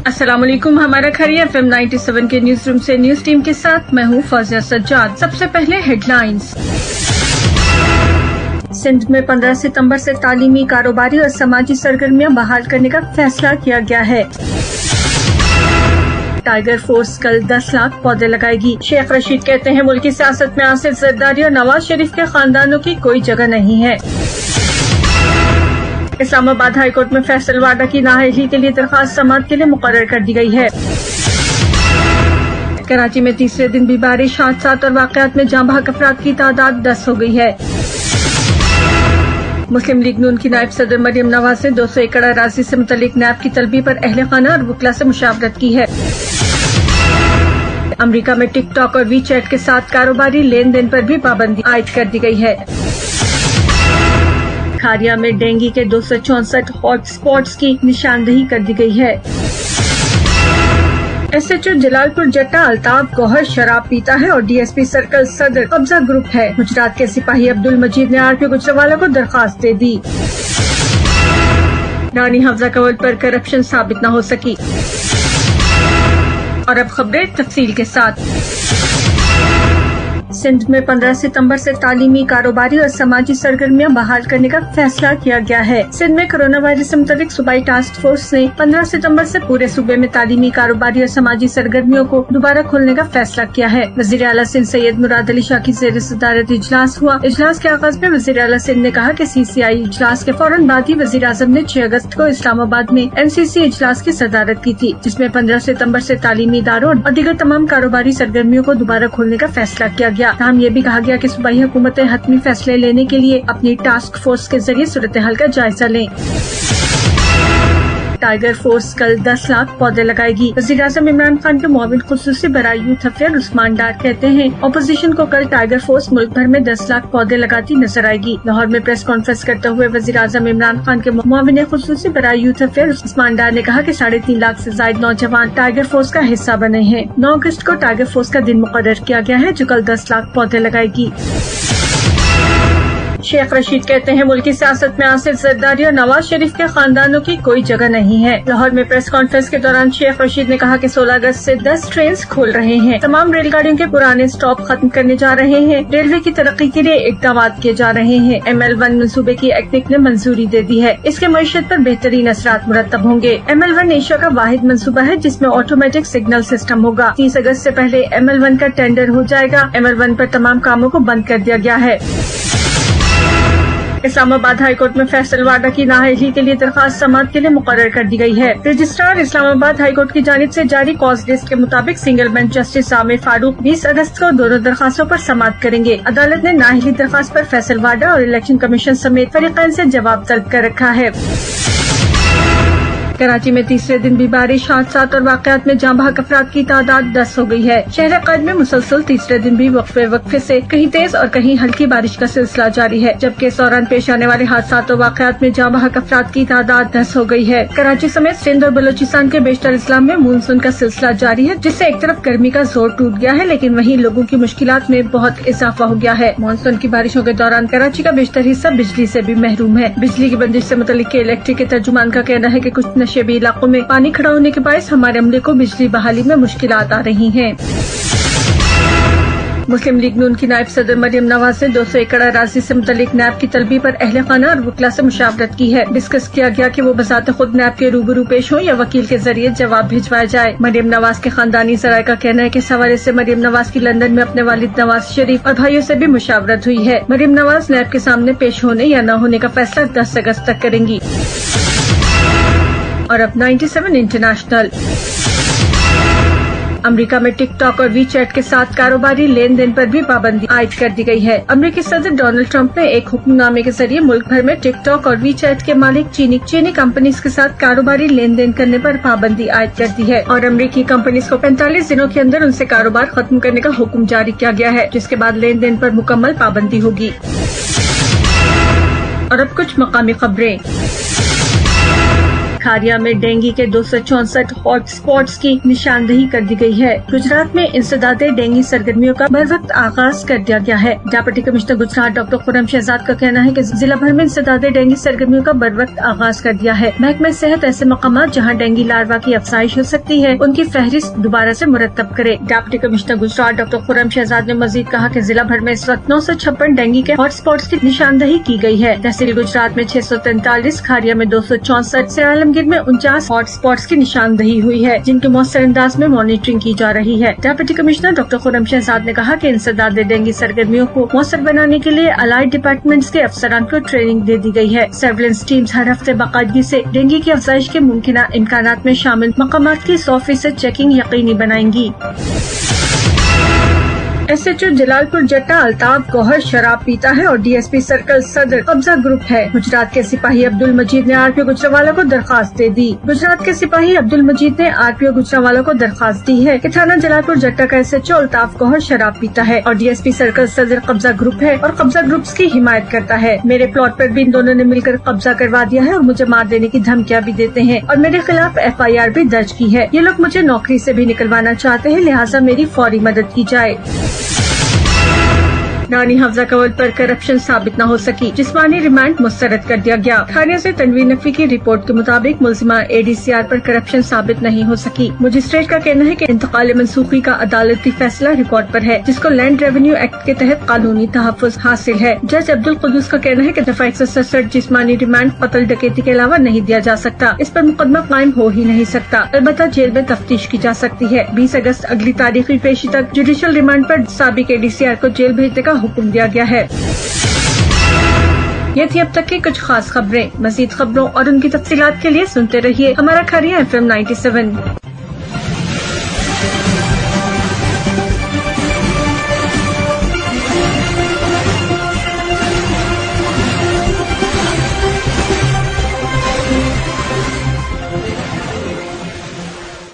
अस्सलाम वालेकुम। हमारा खैरियत FM 97 के न्यूज रूम से न्यूज टीम के साथ मैं हूँ फौजिया सज्जाद। सबसे पहले हेडलाइंस। सिंध में 15 सितंबर से तालीमी, कारोबारी और समाजी सरगर्मियां बहाल करने का फैसला किया गया है। टाइगर फोर्स कल 10 लाख पौधे लगाएगी। शेख रशीद कहते हैं मुल्की सियासत में आसिफ जरदारी और नवाज शरीफ के खानदानों की कोई जगह नहीं है। इस्लामाबाद हाई कोर्ट में फैसल वाडा की नाअहली के लिए दरखास्त समाअत के लिए मुकर्रर कर दी गई है। कराची में तीसरे दिन भी बारिश, हादसात और वाक़यात में जाँ बहक अफराद की तादाद 10 हो गई है। मुस्लिम लीग नून की नायब सदर मरियम नवाज ने 200 एकड़ अराजी से मुतल्लिक नैब की तलबी पर अहले खाना और वकला से मुशावरत की है। अमरीका में टिकटॉक और वी चैट के साथ कारोबारी लेन देन पर भी पाबंदी आयद कर दी गई है। खारिया में डेंगू के 264 हॉट स्पॉट्स की निशानदही कर दी गई है। SHO जलालपुर जट्टा अल्ताफ गौहर शराब पीता है और DSP सर्कल सदर कब्जा ग्रुप है। गुजरात के सिपाही अब्दुल मजीद ने RP गुजरावाला को दरखास्त दे दी। रानी हफ्जा कंवल पर करप्शन साबित न हो सकी। और अब खबरें तफसील के साथ। सिंध में 15 सितंबर से तालीमी, कारोबारी और समाजी सरगर्मियां बहाल करने का फैसला किया गया है। सिंध में कोरोना वायरस से मुताबिक सूबाई टास्क फोर्स ने 15 सितंबर से पूरे सूबे में तालीमी, कारोबारी और समाजी सरगर्मियों को दोबारा खोलने का फैसला किया है। वजीर आला सिंध सैयद मुराद अली शाह की ज़ेर सदारत इजलास हुआ। इजलास के आगाज में वजीर आला सिंध ने कहा कि CCI इजलास के फौरन बाद ही वजीर आजम ने 6 अगस्त को इस्लामाबाद में MCC इजलास की सदारत की थी, जिसमें 15 सितंबर से तालीमी इदारों और दीगर तमाम कारोबारी सरगर्मियों को दोबारा खोलने का फैसला किया गया। ताहम ये भी कहा गया कि सूबाई हुकूमतें हतमी फैसले लेने के लिए अपनी टास्क फोर्स के जरिए सूरत हाल का जायजा लें। टाइगर फोर्स कल 10 लाख पौधे लगाएगी। वज़ीर आज़म इमरान खान के मुआविन खुसूसी बराए यूथ अफेयर उस्मान डार कहते हैं अपोजिशन को कल टाइगर फोर्स मुल्क भर में 10 लाख पौधे लगाती नजर आएगी। लाहौर में प्रेस कॉन्फ्रेंस करते हुए वज़ीर आज़म इमरान खान के मुआविन खुसूसी बराए यूथ अफेयर उस्मान डार ने कहा कि 3.5 लाख से ज्यादा नौजवान टाइगर फोर्स का हिस्सा बने हैं। 9 अगस्त को टाइगर फोर्स का दिन मुकर्रर किया गया है जो कल 10 लाख पौधे लगाएगी। शेख रशीद कहते हैं मुल्की सियासत में आसिफ जरदारी और नवाज शरीफ के खानदानों की कोई जगह नहीं है। लाहौर में प्रेस कॉन्फ्रेंस के दौरान शेख रशीद ने कहा कि 16 अगस्त से 10 ट्रेन खोल रहे हैं। तमाम रेलगाड़ियों के पुराने स्टॉप खत्म करने जा रहे हैं। रेलवे की तरक्की के लिए इकदाम किए जा रहे हैं। ML1 मनसूबे की एक्टिक ने मंजूरी दे दी है। इसके मईशत पर बेहतरीन असरात मुरतब होंगे। ML1 एशिया का वाहिद मनसूबा है जिसमें ऑटोमेटिक सिग्नल सिस्टम होगा। 30 अगस्त से पहले ML1 का टेंडर हो जाएगा। ML1 पर तमाम कामों को बंद कर दिया गया है। इस्लामाबाद हाई कोर्ट में फैसल वाडा की नाअहली के लिए दरखास्त समाअत के लिए मुकर्रर कर दी गई है। रजिस्ट्रार इस्लामाबाद हाई कोर्ट की जानिब से जारी कॉज लिस्ट के मुताबिक single bench justice Aamir Farooq 20 अगस्त को दोनों दरखास्तों पर समाअत करेंगे। अदालत ने नाअहली दरखास्त पर फैसल वाडा और इलेक्शन कमीशन समेत फरीकैन से जवाब तलब कर रखा है। कराची में तीसरे दिन भी बारिश, हादसात और वाक़यात में जाँ बहक अफराद की तादाद 10 हो गई है। शहर कैद में मुसलसल तीसरे दिन भी वक्फे से कहीं तेज और कहीं हल्की बारिश का सिलसिला जारी है, जबकि इस दौरान पेश आने वाले हादसात और वाक़यात में जाँ बहक अफराद की तादाद 10 हो गई है। कराची समेत सिंध और बलोचिस्तान के बेशतर इस्लाम में मानसून का सिलसिला जारी है, जिससे एक तरफ गर्मी का जोर टूट गया है, लेकिन वहीं लोगों की मुश्किलात में बहुत इजाफा हो गया है। मानसून की बारिशों के दौरान कराची का बेशतर हिस्सा बिजली से भी महरूम है। बिजली की बंदिश से मुतल्लिक इलेक्ट्रिक के तर्जुमान का कहना है कि कुछ नशेबी इलाकों में पानी खड़ा होने के बायस हमारे अमले को बिजली बहाली में मुश्किलात आ रही हैं। मुस्लिम लीग नून की नायब सदर मरियम नवाज ने 200 एकड़ अराजी से मुतल्लिक नैब की तलबी पर अहले खाना और वकला से मुशावरत की है। डिस्कस किया गया कि वो बजाते खुद नैब के रूबरू पेश हों या वकील के जरिए जवाब भिजवाया जाए। मरियम नवाज के खानदानी जराये का कहना है कि इस हवाले से मरियम नवाज की लंदन में अपने वालिद नवाज शरीफ और भाइयों से भी मुशावरत हुई है। मरियम नवाज नैब के सामने पेश होने या न होने का फैसला 10 अगस्त तक करेंगी। और अब 97 इंटरनेशनल। अमेरिका में टिकटॉक और वी चैट के साथ कारोबारी लेन देन पर भी पाबंदी आयद कर दी गई है। अमेरिकी सदर डोनाल्ड ट्रंप ने एक हुक्मनामे के जरिए मुल्क भर में टिकटॉक और वी चैट के मालिक चीनी कंपनीज के साथ कारोबारी लेन देन करने पर पाबंदी आयद कर दी है और अमेरिकी कंपनीज को 45 दिनों के अंदर उनसे कारोबार खत्म करने का हुक्म जारी किया गया है, जिसके बाद लेन देन पर मुकम्मल पाबंदी होगी। और अब कुछ मकामी खबरें। کھاریا میں ڈینگی کے 264 ہاٹ اسپاٹس کی نشاندہی کر دی گئی ہے۔ گجرات میں انسداد ڈینگی سرگرمیوں کا بر وقت آغاز کر دیا گیا ہے۔ ڈپٹی کمشنر گجرات ڈاکٹر خرم شہزاد کا کہنا ہے کہ ضلع بھر میں انسداد ڈینگی سرگرمیوں کا بر وقت آغاز کر دیا ہے۔ محکمہ صحت ایسے مقامات جہاں ڈینگی لاروا کی افزائش ہو سکتی ہے ان کی فہرست دوبارہ سے مرتب کرے۔ ڈپٹی کمشنر گجرات ڈاکٹر خرم شہزاد نے مزید کہا کہ ضلع بھر میں اس وقت 956 ڈینگی کے ہاٹ اسپاٹس کی نشاندہی کی گئی ہے۔ تحصیل گجرات میں 643، کھاریا میں 264، سر عالمگیر میں 49 ہاٹ اسپاٹس کی نشاندہی ہوئی ہے جن کی مؤثر انداز میں مانیٹرنگ کی جا رہی ہے۔ ڈپٹی کمشنر ڈاکٹر خرم شہزاد نے کہا کہ انسداد ڈینگی سرگرمیوں کو مؤثر بنانے کے لیے الائڈ ڈپارٹمنٹس کے افسران کو ٹریننگ دے دی گئی ہے۔ سرویلنس ٹیمز ہر ہفتے باقاعدگی سے ڈینگی کی افزائش کے ممکنہ امکانات میں شامل مقامات کی 100% چیکنگ یقینی بنائیں گی۔ ایس ایچ او جلال پور جٹا الطاف گوہر شراب پیتا ہے اور ڈی ایس پی سرکل صدر قبضہ گروپ ہے۔ گجرات کے سپاہی عبد المجید نے آر پی او گجرانوالہ کو درخواست دے دی۔ گجرات کے سپاہی عبد المجید نے آر پی او گجرانوالہ کو درخواست دی ہے کہ تھانہ جلال پور جٹا کا ایس ایچ او الطاف گوہر شراب پیتا ہے اور ڈی ایس پی سرکل صدر قبضہ گروپ ہے اور قبضہ گروپس کی حمایت کرتا ہے۔ میرے پلاٹ پر بھی ان دونوں نے مل کر قبضہ کروا دیا ہے اور مجھے مار دینے کی دھمکیاں بھی دیتے ہیں اور میرے خلاف ایف آئی آر بھی درج کی ہے۔ یہ لوگ مجھے نوکری سے بھی نکلوانا چاہتے ہیں، لہٰذا میری فوری مدد کی جائے۔ رانی حفظہ کنول پر کرپشن ثابت نہ ہو سکی، جسمانی ریمانڈ مسترد کر دیا گیا۔ تھانے سے تنویر نقوی کی رپورٹ کے مطابق ملزمہ اے ڈی سی آر پر کرپشن ثابت نہیں ہو سکی۔ مجسٹریٹ کا کہنا ہے کہ انتقال منسوخی کا عدالتی فیصلہ ریکارڈ پر ہے جس کو لینڈ ریونیو ایکٹ کے تحت قانونی تحفظ حاصل ہے۔ جج عبد القدوس کا کہنا ہے کہ دفعہ 167 جسمانی ریمانڈ قتل ڈکیتی کے علاوہ نہیں دیا جا سکتا، اس پر مقدمہ قائم ہو ہی نہیں سکتا، البتہ جیل میں تفتیش کی جا سکتی ہے۔ 20 اگست اگلی تاریخی پیشی تک جوڈیشل ریمانڈ پر سابق اے ڈی سی آر کو جیل بھیجنے کا حکم دیا گیا ہے۔ یہ تھی اب تک کی کچھ خاص خبریں۔ مزید خبروں اور ان کی تفصیلات کے لیے سنتے رہیے ہمارا کھاریا FM 97۔